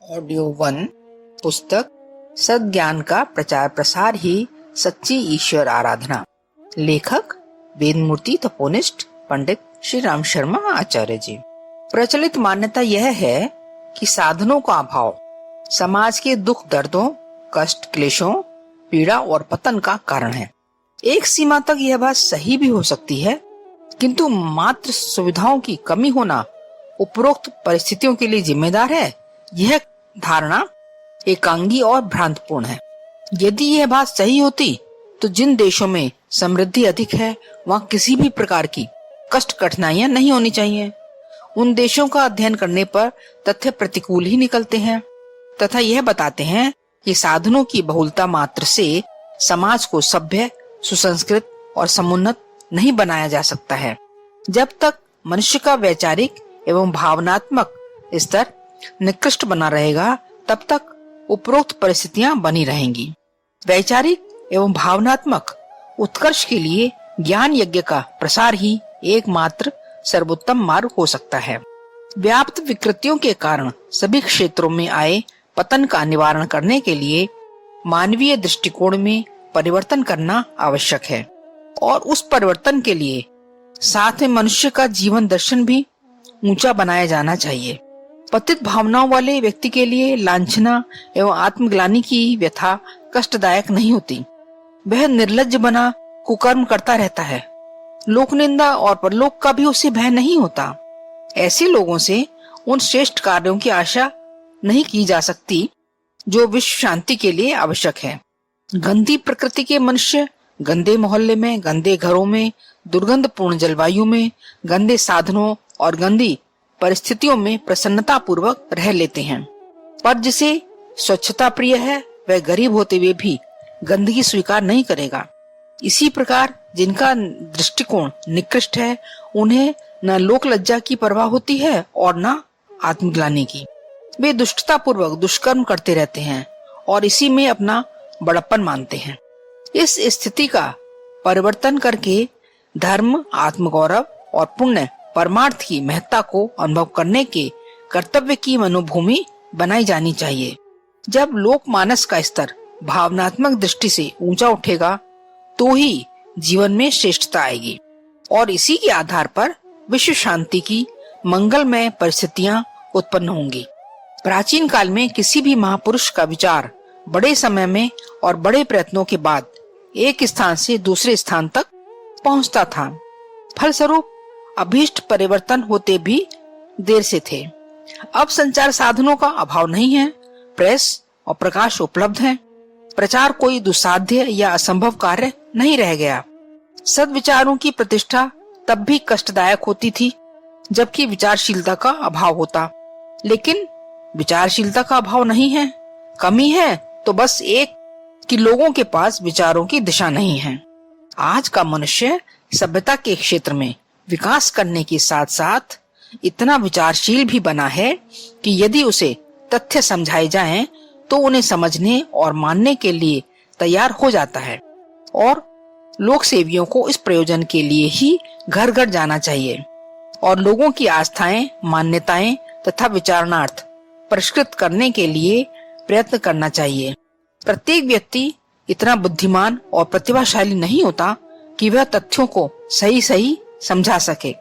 Audio 1 पुस्तक सद्ज्ञान का प्रचार प्रसार ही सच्ची ईश्वर आराधना। लेखक वेदमूर्ति तपोनिष्ठ पंडित श्री राम शर्मा आचार्य जी। प्रचलित मान्यता यह है कि साधनों का अभाव समाज के दुख दर्दों, कष्ट, क्लेशों, पीड़ा और पतन का कारण है। एक सीमा तक यह बात सही भी हो सकती है, किंतु मात्र सुविधाओं की कमी होना उपरोक्त परिस्थितियों के लिए जिम्मेदार है, यह धारणा एकांगी और भ्रांतपूर्ण है। यदि यह बात सही होती तो जिन देशों में समृद्धि अधिक है वहाँ किसी भी प्रकार की कष्ट कठिनाइयां नहीं होनी चाहिए। उन देशों का अध्ययन करने पर तथ्य प्रतिकूल ही निकलते हैं तथा यह बताते हैं कि साधनों की बहुलता मात्र से समाज को सभ्य, सुसंस्कृत और समुन्नत नहीं बनाया जा सकता है। जब तक मनुष्य का वैचारिक एवं भावनात्मक स्तर निकृष्ट बना रहेगा, तब तक उपरोक्त परिस्थितियां बनी रहेंगी। वैचारिक एवं भावनात्मक उत्कर्ष के लिए ज्ञान यज्ञ का प्रसार ही एकमात्र सर्वोत्तम मार्ग हो सकता है। व्याप्त विकृतियों के कारण सभी क्षेत्रों में आए पतन का निवारण करने के लिए मानवीय दृष्टिकोण में परिवर्तन करना आवश्यक है और उस परिवर्तन के लिए साथ में मनुष्य का जीवन दर्शन भी ऊंचा बनाया जाना चाहिए। पतित भावनाओं वाले व्यक्ति के लिए लांछना एवं आत्मग्लानि की व्यथा कष्टदायक नहीं होती। वह निर्लज्ज बना कुकर्म करता रहता है। लोक निंदा और परलोक का भी उसे भय नहीं होता। ऐसे लोगों से उन श्रेष्ठ कार्यों की आशा नहीं की जा सकती जो विश्व शांति के लिए आवश्यक है। गंदी प्रकृति के मनुष्य गंदे मोहल्ले में, गंदे घरों में, दुर्गंधपूर्ण जलवायु में, गंदे साधनों और गंदी परिस्थितियों में प्रसन्नता पूर्वक रह लेते हैं। पर जिसे स्वच्छता प्रिय है वह गरीब होते हुए भी गंदगी स्वीकार नहीं करेगा। इसी प्रकार जिनका दृष्टिकोण निकृष्ट है, उन्हें न लोक लज्जा की परवाह होती है और न आत्मग्लानि की। वे दुष्टता पूर्वक दुष्कर्म करते रहते हैं और इसी में अपना बड़प्पन मानते हैं। इस स्थिति का परिवर्तन करके धर्म, आत्मगौरव और पुण्य परमार्थ की महत्ता को अनुभव करने के कर्तव्य की मनोभूमि बनाई जानी चाहिए। जब लोकमानस का स्तर भावनात्मक दृष्टि से ऊंचा उठेगा तो ही जीवन में श्रेष्ठता आएगी और इसी के आधार पर विश्व शांति की मंगलमय परिस्थितियां उत्पन्न होंगी। प्राचीन काल में किसी भी महापुरुष का विचार बड़े समय में और बड़े प्रयत्नों के बाद एक स्थान से दूसरे स्थान तक पहुंचता था। फलस्वरूप अभीष्ट परिवर्तन होते भी देर से थे। अब संचार साधनों का अभाव नहीं है। प्रेस और प्रकाश उपलब्ध है। प्रचार कोई दुस्साध्य या असंभव कार्य नहीं रह गया। सद्विचारों की प्रतिष्ठा तब भी कष्टदायक होती थी जबकि विचारशीलता का अभाव होता, लेकिन विचारशीलता का अभाव नहीं है। कमी है तो बस एक कि लोगों के पास विचारों की दिशा नहीं है। आज का मनुष्य सभ्यता के क्षेत्र में विकास करने के साथ साथ इतना विचारशील भी बना है कि यदि उसे तथ्य समझाए जाएं तो उन्हें समझने और मानने के लिए तैयार हो जाता है और लोक सेवियों को इस प्रयोजन के लिए ही घर घर जाना चाहिए और लोगों की आस्थाएं, मान्यताएं तथा विचारणार्थ परिष्कृत करने के लिए प्रयत्न करना चाहिए। प्रत्येक व्यक्ति इतना बुद्धिमान और प्रतिभाशाली नहीं होता कि वह तथ्यों को सही सही समझा सके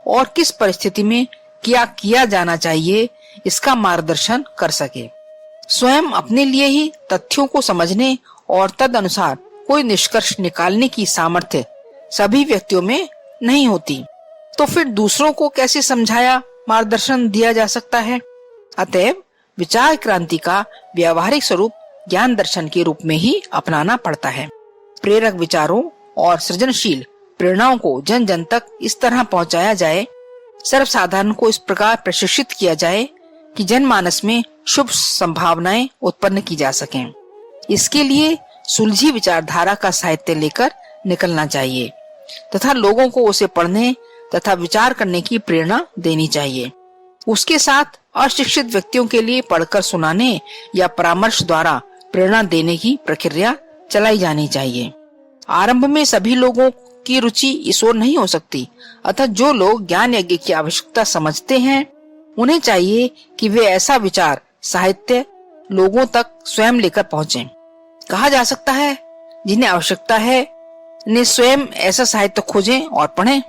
और किस परिस्थिति में क्या किया जाना चाहिए इसका मार्गदर्शन कर सके। स्वयं अपने लिए ही तथ्यों को समझने और तद अनुसार कोई निष्कर्ष निकालने की सामर्थ्य सभी व्यक्तियों में नहीं होती, तो फिर दूसरों को कैसे समझाया मार्गदर्शन दिया जा सकता है। अतएव विचार क्रांति का व्यावहारिक स्वरूप ज्ञान दर्शन के रूप में ही अपनाना पड़ता है। प्रेरक विचारों और सृजनशील प्रेरणाओं को जन जन तक इस तरह पहुंचाया जाए, सर्वसाधारण को इस प्रकार प्रशिक्षित किया जाए कि जनमानस में शुभ संभावनाएं उत्पन्न की जा सकें। इसके लिए सुलझी विचारधारा का साहित्य लेकर निकलना चाहिए तथा लोगों को उसे पढ़ने तथा विचार करने की प्रेरणा देनी चाहिए। उसके साथ अशिक्षित व्यक्तियों के लिए पढ़कर सुनाने या परामर्श द्वारा प्रेरणा देने की प्रक्रिया चलाई जानी चाहिए। आरंभ में सभी लोगों की रुचि इस ओर नहीं हो सकती, अतः जो लोग ज्ञान यज्ञ की आवश्यकता समझते हैं उन्हें चाहिए कि वे ऐसा विचार साहित्य लोगों तक स्वयं लेकर पहुंचे। कहा जा सकता है जिन्हें आवश्यकता है ने स्वयं ऐसा साहित्य खोजें और पढ़ें।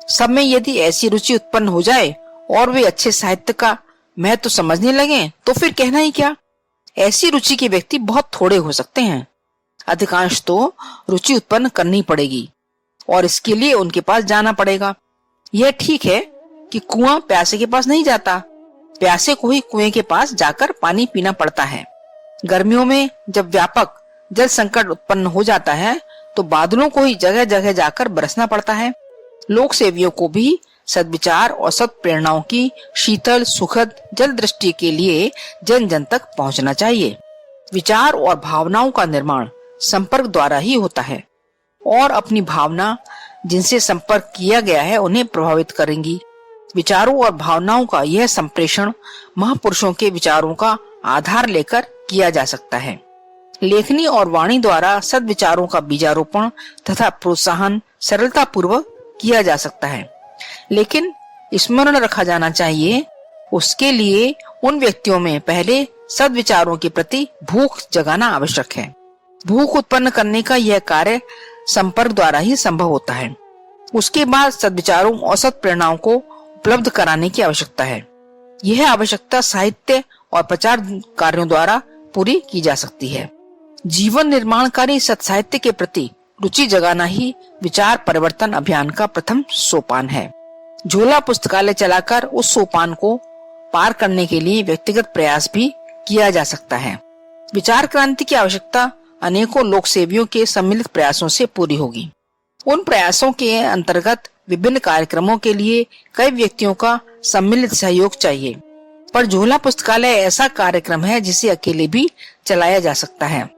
सब में यदि ऐसी रुचि उत्पन्न हो जाए और वे अच्छे साहित्य का महत्व तो समझने लगे तो फिर कहना ही क्या। ऐसी रुचि के व्यक्ति बहुत थोड़े हो सकते हैं। अधिकांश तो रुचि उत्पन्न करनी पड़ेगी और इसके लिए उनके पास जाना पड़ेगा। यह ठीक है कि कुआं प्यासे के पास नहीं जाता, प्यासे को ही कुएं के पास जाकर पानी पीना पड़ता है। गर्मियों में जब व्यापक जल संकट उत्पन्न हो जाता है तो बादलों को ही जगह जगह जाकर बरसना पड़ता है। लोक सेवियों को भी सद्विचार और सत् प्रेरणाओं की शीतल सुखद जल दृष्टि के लिए जन जन तक पहुंचना चाहिए। विचार और भावनाओं का निर्माण संपर्क द्वारा ही होता है और अपनी भावना जिनसे संपर्क किया गया है उन्हें प्रभावित करेंगी। विचारों और भावनाओं का यह संप्रेषण महापुरुषों के विचारों का आधार लेकर किया जा सकता है। लेखनी और वाणी द्वारा सद्विचारों का बीजारोपण तथा प्रोत्साहन सरलता पूर्वक किया जा सकता है, लेकिन स्मरण रखा जाना चाहिए उसके लिए उन व्यक्तियों में पहले सद्विचारों के प्रति भूख जगाना आवश्यक है। भूख उत्पन्न करने का यह कार्य संपर्क द्वारा ही संभव होता है। उसके बाद सद्विचारों और सत् प्रेरणाओं को उपलब्ध कराने की आवश्यकता है। यह आवश्यकता साहित्य और प्रचार कार्यों द्वारा पूरी की जा सकती है। जीवन निर्माणकारी सत्साहित्य के प्रति रुचि जगाना ही विचार परिवर्तन अभियान का प्रथम सोपान है। झोला पुस्तकालय चलाकर उस सोपान को पार करने के लिए व्यक्तिगत प्रयास भी किया जा सकता है। विचार क्रांति की आवश्यकता अनेकों लोक सेवियों के सम्मिलित प्रयासों से पूरी होगी। उन प्रयासों के अंतर्गत विभिन्न कार्यक्रमों के लिए कई व्यक्तियों का सम्मिलित सहयोग चाहिए, पर झोला पुस्तकालय ऐसा कार्यक्रम है जिसे अकेले भी चलाया जा सकता है।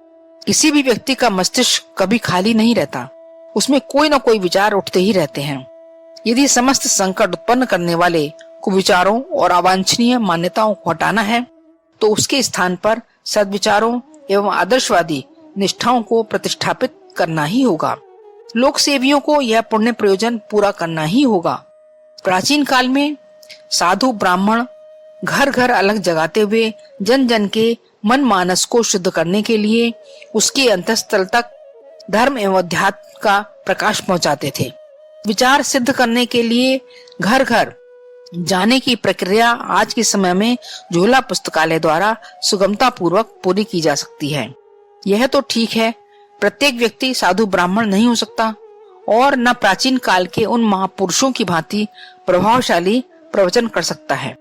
किसी भी व्यक्ति का मस्तिष्क कभी खाली नहीं रहता, उसमें कोई न कोई विचार उठते ही रहते हैं। यदि समस्त संकट उत्पन्न करने वाले कुविचारों और अवांछनीय मान्यताओं को हटाना है तो उसके स्थान पर सद्विचारों एवं आदर्शवादी निष्ठाओं को प्रतिष्ठापित करना ही होगा। लोक सेवियों को यह पुण्य प्रयोजन पूरा करना ही होगा। प्राचीन काल में साधु ब्राह्मण घर घर अलग जगाते हुए जन जन के मन मानस को शुद्ध करने के लिए उसके अंतःस्थल तक धर्म एवं अध्यात्म का प्रकाश पहुंचाते थे। विचार सिद्ध करने के लिए घर घर जाने की प्रक्रिया आज के समय में झोला पुस्तकालय द्वारा सुगमता पूर्वक पूरी की जा सकती है। यह तो ठीक है, प्रत्येक व्यक्ति साधु ब्राह्मण नहीं हो सकता और न प्राचीन काल के उन महापुरुषों की भांति प्रभावशाली प्रवचन कर सकता है,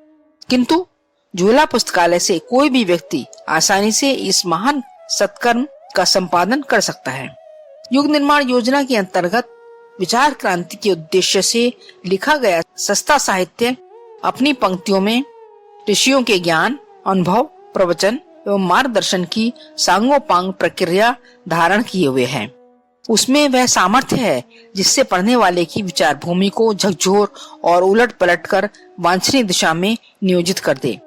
किंतु झोला पुस्तकालय से कोई भी व्यक्ति आसानी से इस महान सत्कर्म का संपादन कर सकता है। युग निर्माण योजना के अंतर्गत विचार क्रांति के उद्देश्य से लिखा गया सस्ता साहित्य अपनी पंक्तियों में ऋषियों के ज्ञान, अनुभव, प्रवचन एवं मार्गदर्शन की सांगोपांग प्रक्रिया धारण किए हुए है। उसमें वह सामर्थ्य है जिससे पढ़ने वाले की विचार भूमि को झकझोर और उलट पलट कर वांछनीय दिशा में नियोजित कर दे।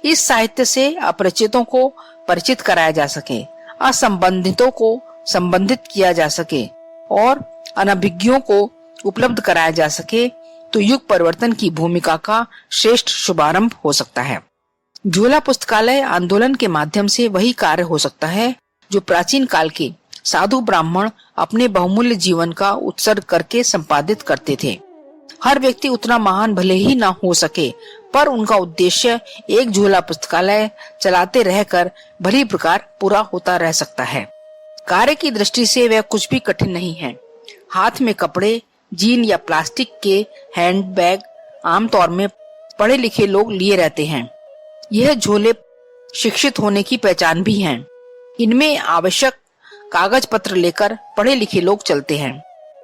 इस साहित्य से अपरिचितों को परिचित कराया जा सके, असंबंधितों को संबंधित किया जा सके और अनभिज्ञों को उपलब्ध कराया जा सके तो युग परिवर्तन की भूमिका का श्रेष्ठ शुभारंभ हो सकता है। झोला पुस्तकालय आंदोलन के माध्यम से वही कार्य हो सकता है जो प्राचीन काल के साधु ब्राह्मण अपने बहुमूल्य जीवन का उत्सर्ग करके संपादित करते थे। हर व्यक्ति उतना महान भले ही ना हो सके, पर उनका उद्देश्य एक झोला पुस्तकालय चलाते रहकर भली प्रकार पूरा होता रह सकता है। कार्य की दृष्टि से वह कुछ भी कठिन नहीं है। हाथ में कपड़े, जीन या प्लास्टिक के हैंड बैग आमतौर में पढ़े लिखे लोग लिए रहते हैं। यह झोले शिक्षित होने की पहचान भी हैं। इनमें आवश्यक कागज पत्र लेकर पढ़े लिखे लोग चलते हैं।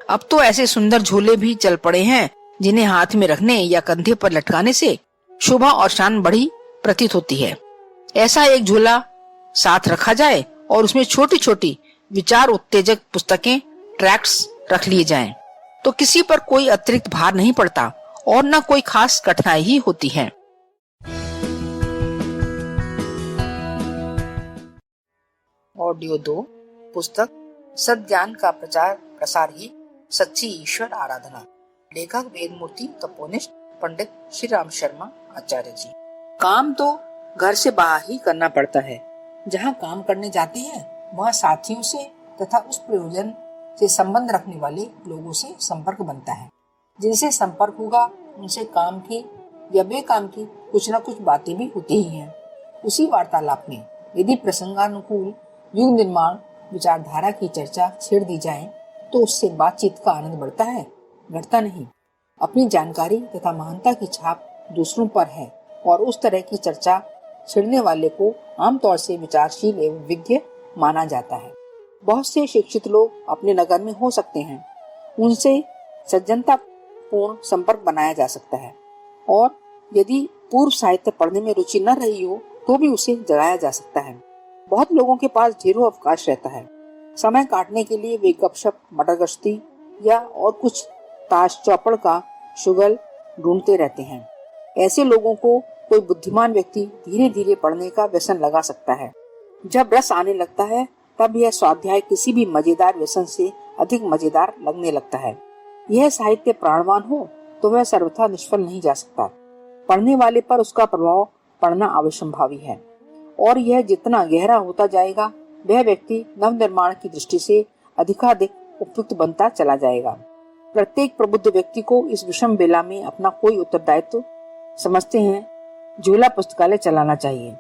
अब तो ऐसे सुंदर झोले भी चल पड़े हैं जिन्हें हाथ में रखने या कंधे पर लटकाने से शोभा और शान बढ़ी प्रतीत होती है। ऐसा एक झोला साथ रखा जाए और उसमें छोटी छोटी विचार उत्तेजक पुस्तकें, ट्रैक्ट्स रख लिए जाएं, तो किसी पर कोई अतिरिक्त भार नहीं पड़ता और न कोई खास कठिनाई ही होती है। ऑडियो 2 पुस्तक सद्ज्ञान का प्रचार प्रसार ही सच्ची ईश्वर आराधना। लेखक वेदमूर्ति तपोनिष्ठ पंडित श्री राम शर्मा आचार्य जी। काम तो घर से बाहर ही करना पड़ता है। जहाँ काम करने जाते हैं वहाँ साथियों से तथा उस प्रयोजन से संबंध रखने वाले लोगों से संपर्क बनता है। जिनसे संपर्क होगा उनसे काम की या बेकाम की कुछ न कुछ बातें भी होती ही हैं। उसी वार्तालाप में यदि प्रसंगानुकूल युग निर्माण विचारधारा की चर्चा छेड़ दी जाए तो उससे बातचीत का आनंद बढ़ता है, घटता नहीं। अपनी जानकारी तथा महानता की छाप दूसरों पर है और उस तरह की चर्चा छेड़ने वाले को आमतौर से विचारशील एवं विज्ञ माना जाता है। बहुत से शिक्षित लोग अपने नगर में हो सकते हैं, उनसे सज्जनता पूर्ण संपर्क बनाया जा सकता है और यदि पूर्व साहित्य पढ़ने में रुचि न रही हो तो भी उसे जगाया जा सकता है। बहुत लोगों के पास ढेरों अवकाश रहता है। समय काटने के लिए वे गपशप, मटर गश्ती या और कुछ ताश चौपड़ का शुगल ढूंढते रहते हैं। ऐसे लोगों को कोई बुद्धिमान व्यक्ति धीरे धीरे पढ़ने का व्यसन लगा सकता है। जब रस आने लगता है तब यह स्वाध्याय किसी भी मजेदार व्यसन से अधिक मजेदार लगने लगता है। यह साहित्य प्राणवान हो तो वह सर्वथा निष्फल नहीं जा सकता। पढ़ने वाले पर उसका प्रभाव पड़ना अवश्यंभावी है और यह जितना गहरा होता जाएगा वह व्यक्ति नवनिर्माण की दृष्टि से अधिकाधिक उपयुक्त बनता चला जाएगा। प्रत्येक प्रबुद्ध व्यक्ति को इस विषम बेला में अपना कोई उत्तरदायित्व समझते हैं झूला पुस्तकालय चलाना चाहिए।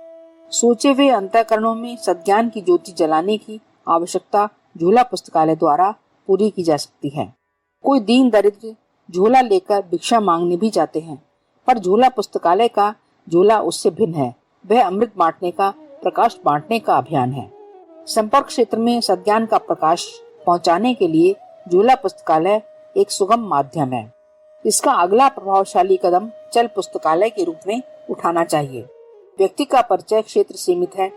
सोचे हुए अंतःकरणों में सद्ज्ञान की ज्योति जलाने की आवश्यकता झूला पुस्तकालय द्वारा पूरी की जा सकती है। कोई दीन दरिद्र झोला लेकर भिक्षा मांगने भी जाते हैं, पर झूला पुस्तकालय का झूला उससे भिन्न है। वह अमृत बांटने का, प्रकाश बांटने का अभियान है। संपर्क क्षेत्र में सद्ज्ञान का प्रकाश पहुंचाने के लिए झूला पुस्तकालय एक सुगम माध्यम है। इसका अगला प्रभावशाली कदम चल पुस्तकालय के रूप में उठाना चाहिए। व्यक्ति का परिचय क्षेत्र सीमित है,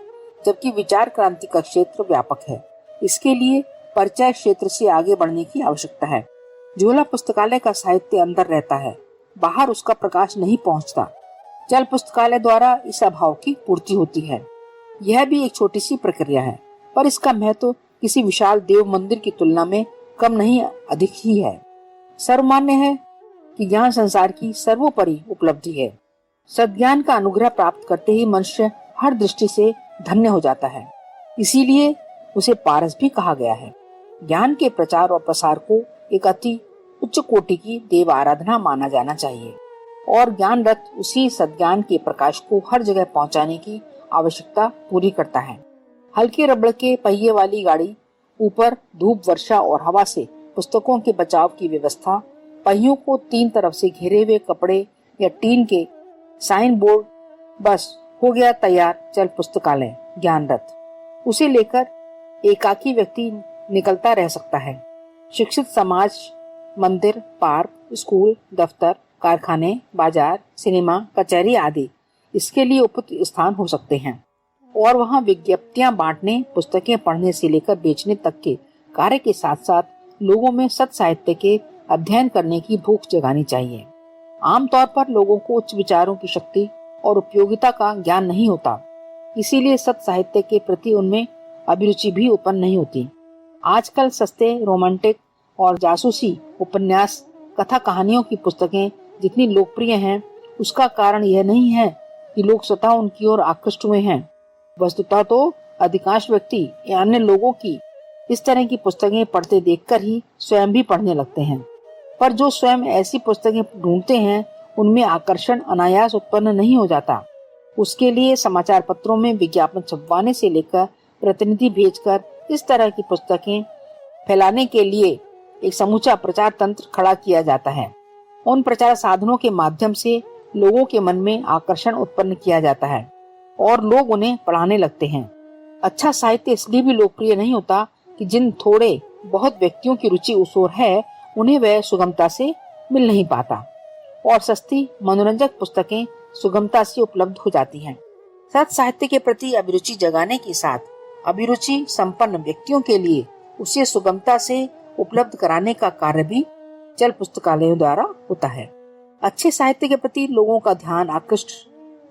जबकि विचार क्रांति का क्षेत्र व्यापक है। इसके लिए परिचय क्षेत्र से आगे बढ़ने की आवश्यकता है। झूला पुस्तकालय का साहित्य अंदर रहता है, बाहर उसका प्रकाश नहीं पहुंचता। चल पुस्तकालय द्वारा इस अभाव की पूर्ति होती है। यह भी एक छोटी सी प्रक्रिया है, पर इसका महत्व किसी विशाल देव मंदिर की तुलना में कम नहीं अधिक ही है। सर्वमान्य है कि ज्ञान संसार की सर्वोपरि उपलब्धि है। सद्ज्ञान का अनुग्रह प्राप्त करते ही मनुष्य हर दृष्टि से धन्य हो जाता है। इसीलिए उसे पारस भी कहा गया है। ज्ञान के प्रचार और प्रसार को एक अति उच्च कोटि की देव आराधना माना जाना चाहिए और ज्ञान रथ उसी सद्ज्ञान के प्रकाश को हर जगह पहुंचाने की आवश्यकता पूरी करता है। हल्के रबड़ के पहिए वाली गाड़ी, ऊपर धूप, वर्षा और हवा से पुस्तकों के बचाव की व्यवस्था, पहियों को तीन तरफ से घेरे हुए कपड़े या टीन के साइन बोर्ड, बस हो गया तैयार चल पुस्तकालय ज्ञान रथ। उसे लेकर एकाकी व्यक्ति निकलता रह सकता है। शिक्षित समाज मंदिर, पार्क, स्कूल, दफ्तर, कारखाने, बाजार, सिनेमा, कचहरी आदि इसके लिए उपयुक्त स्थान हो सकते हैं और वहाँ विज्ञप्तियां बांटने, पुस्तकें पढ़ने से लेकर बेचने तक के कार्य के साथ साथ लोगों में सत साहित्य के अध्ययन करने की भूख जगानी चाहिए। आमतौर पर लोगों को उच्च विचारों की शक्ति और उपयोगिता का ज्ञान नहीं होता, इसीलिए सत साहित्य के प्रति उनमें अभिरुचि भी उत्पन्न नहीं होती। आजकल सस्ते रोमांटिक और जासूसी उपन्यास, कथा कहानियों की पुस्तकें जितनी लोकप्रिय हैं, उसका कारण यह नहीं है कि लोग स्वतः उनकी ओर आकृष्ट हुए हैं। वस्तुतः तो अधिकांश व्यक्ति या अन्य लोगों की इस तरह की पुस्तकें पढ़ते देखकर ही स्वयं भी पढ़ने लगते हैं। पर जो स्वयं ऐसी पुस्तकें ढूंढते हैं उनमें आकर्षण अनायास उत्पन्न नहीं हो जाता। उसके लिए समाचार पत्रों में विज्ञापन छपवाने से लेकर प्रतिनिधि भेजकर इस तरह की पुस्तकें फैलाने के लिए एक समूचा प्रचार तंत्र खड़ा किया जाता है। उन प्रचार साधनों के माध्यम से लोगों के मन में आकर्षण उत्पन्न किया जाता है और लोग उन्हें पढ़ाने लगते हैं। अच्छा साहित्य इसलिए भी लोकप्रिय नहीं होता कि जिन थोड़े बहुत व्यक्तियों की रुचि उस ओर है उन्हें वह सुगमता से मिल नहीं पाता और सस्ती मनोरंजक पुस्तकें सुगमता से उपलब्ध हो जाती हैं। सत साहित्य के प्रति अभिरुचि जगाने के साथ अभिरुचि संपन्न व्यक्तियों के लिए उसे सुगमता से उपलब्ध कराने का कार्य भी चल पुस्तकालयों द्वारा होता है। अच्छे साहित्य के प्रति लोगों का ध्यान आकृष्ट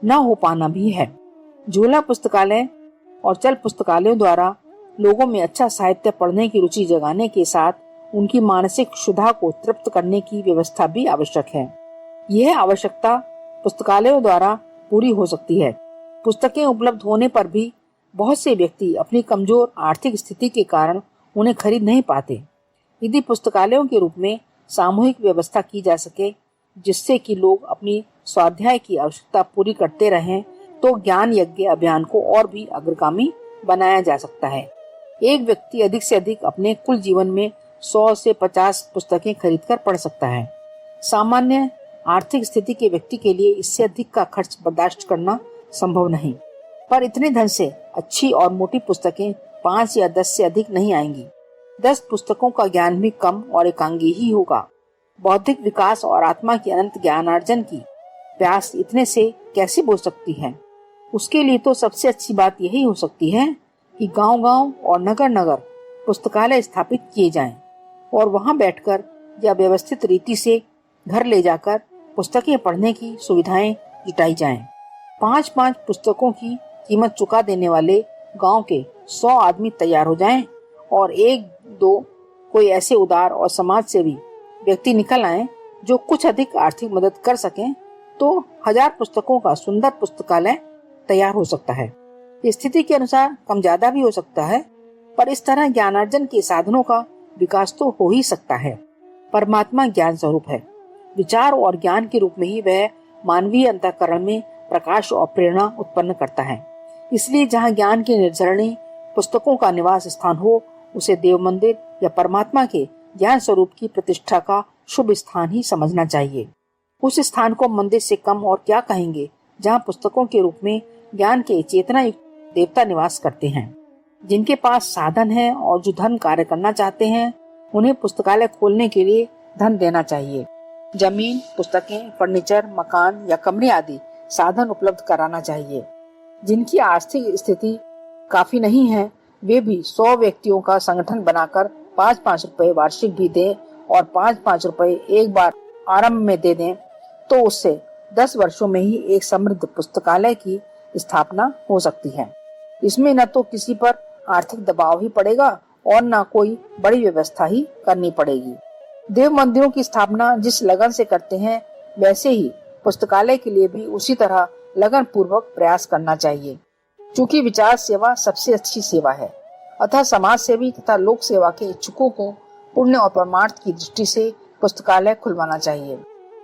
न हो पाना भी है। झूला पुस्तकालय और चल पुस्तकालयों द्वारा लोगों में अच्छा साहित्य पढ़ने की रुचि जगाने के साथ उनकी मानसिक क्षुधा को तृप्त करने की व्यवस्था भी आवश्यक है। यह आवश्यकता पुस्तकालयों द्वारा पूरी हो सकती है, पुस्तकें उपलब्ध होने पर भी बहुत से व्यक्ति अपनी कमजोर आर्थिक स्थिति के कारण उन्हें खरीद नहीं पाते। यदि पुस्तकालयों के रूप में सामूहिक व्यवस्था की जा सके जिससे कि लोग अपनी स्वाध्याय की आवश्यकता पूरी करते रहें, तो ज्ञान यज्ञ अभियान को और भी अग्रगामी बनाया जा सकता है। एक व्यक्ति अधिक से अधिक अपने कुल जीवन में 100 से 50 पुस्तकें खरीदकर पढ़ सकता है। सामान्य आर्थिक स्थिति के व्यक्ति के लिए इससे अधिक का खर्च बर्दाश्त करना संभव नहीं, पर इतने धन से अच्छी और मोटी पुस्तकें 5 या 10 से अधिक नहीं आएंगी। 10 पुस्तकों का ज्ञान भी कम और एकांगी ही होगा। बौद्धिक विकास और आत्मा के अनंत ज्ञानार्जन की प्यास इतने से कैसे बुझ सकती है? उसके लिए तो सबसे अच्छी बात यही हो सकती है कि गांव-गांव और नगर-नगर पुस्तकालय स्थापित किए जाएं और वहां बैठकर या व्यवस्थित रीति से घर ले जाकर पुस्तकें पढ़ने की सुविधाएं जुटाई जाएं। 5-5 पुस्तकों की कीमत चुका देने वाले गांव के 100 आदमी तैयार हो जाएं और 1-2 कोई ऐसे उदार और समाज सेवी व्यक्ति निकल आए जो कुछ अधिक आर्थिक मदद कर सकें, तो 1000 पुस्तकों का सुंदर पुस्तकालय तैयार हो सकता है। स्थिति के अनुसार कम ज्यादा भी हो सकता है, पर इस तरह ज्ञानार्जन के साधनों का विकास तो हो ही सकता है। परमात्मा ज्ञान स्वरूप है। विचार और ज्ञान के रूप में ही वह मानवीय अंतःकरण में प्रकाश और प्रेरणा उत्पन्न करता है। इसलिए जहाँ ज्ञान के निर्झरणी पुस्तकों का निवास स्थान हो, उसे देव मंदिर या परमात्मा के ज्ञान स्वरूप की प्रतिष्ठा का शुभ स्थान ही समझना चाहिए। उस स्थान को मंदिर से कम और क्या कहेंगे जहाँ पुस्तकों के रूप में ज्ञान के चेतना युक्त देवता निवास करते हैं। जिनके पास साधन है और जो धन कार्य करना चाहते हैं, उन्हें पुस्तकालय खोलने के लिए धन देना चाहिए। जमीन, पुस्तकें, फर्नीचर, मकान या कमरे आदि साधन उपलब्ध कराना चाहिए। जिनकी आर्थिक स्थिति काफी नहीं है, वे भी 100 व्यक्तियों का संगठन बनाकर 5-5 रुपए वार्षिक भी दें और 5-5 रुपए एक बार आरंभ में दे दें, तो उससे 10 वर्षों में ही एक समृद्ध पुस्तकालय की स्थापना हो सकती है। इसमें न तो किसी पर आर्थिक दबाव ही पड़ेगा और न कोई बड़ी व्यवस्था ही करनी पड़ेगी। देव मंदिरों की स्थापना जिस लगन से करते हैं, वैसे ही पुस्तकालय के लिए भी उसी तरह लगन पूर्वक प्रयास करना चाहिए। चूँकि विचार सेवा सबसे अच्छी सेवा है, अतः समाज सेवी तथा लोक सेवा के इच्छुकों को पुण्य और परमार्थ की दृष्टि से पुस्तकालय खुलवाना चाहिए।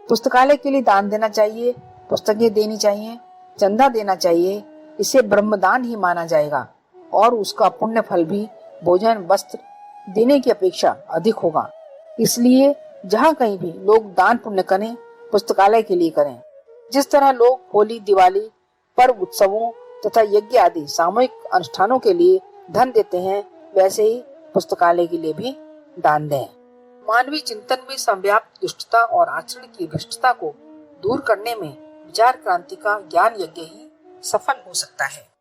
पुस्तकालय के लिए दान देना चाहिए, पुस्तकें देनी चाहिए, चंदा देना चाहिए। इसे ब्रह्मदान ही माना जाएगा और उसका पुण्य फल भी भोजन वस्त्र देने की अपेक्षा अधिक होगा। इसलिए जहाँ कहीं भी लोग दान पुण्य करें, पुस्तकालय के लिए करें। जिस तरह लोग होली, दिवाली, पर्व उत्सवों तथा यज्ञ आदि सामूहिक अनुष्ठानों के लिए धन देते हैं, वैसे ही पुस्तकालय के लिए भी दान दें। मानवीय चिंतन में संव्याप्त दुष्टता और आचरण की भ्रष्टता को दूर करने में विचार क्रांति का ज्ञान यज्ञ ही सफल हो सकता है।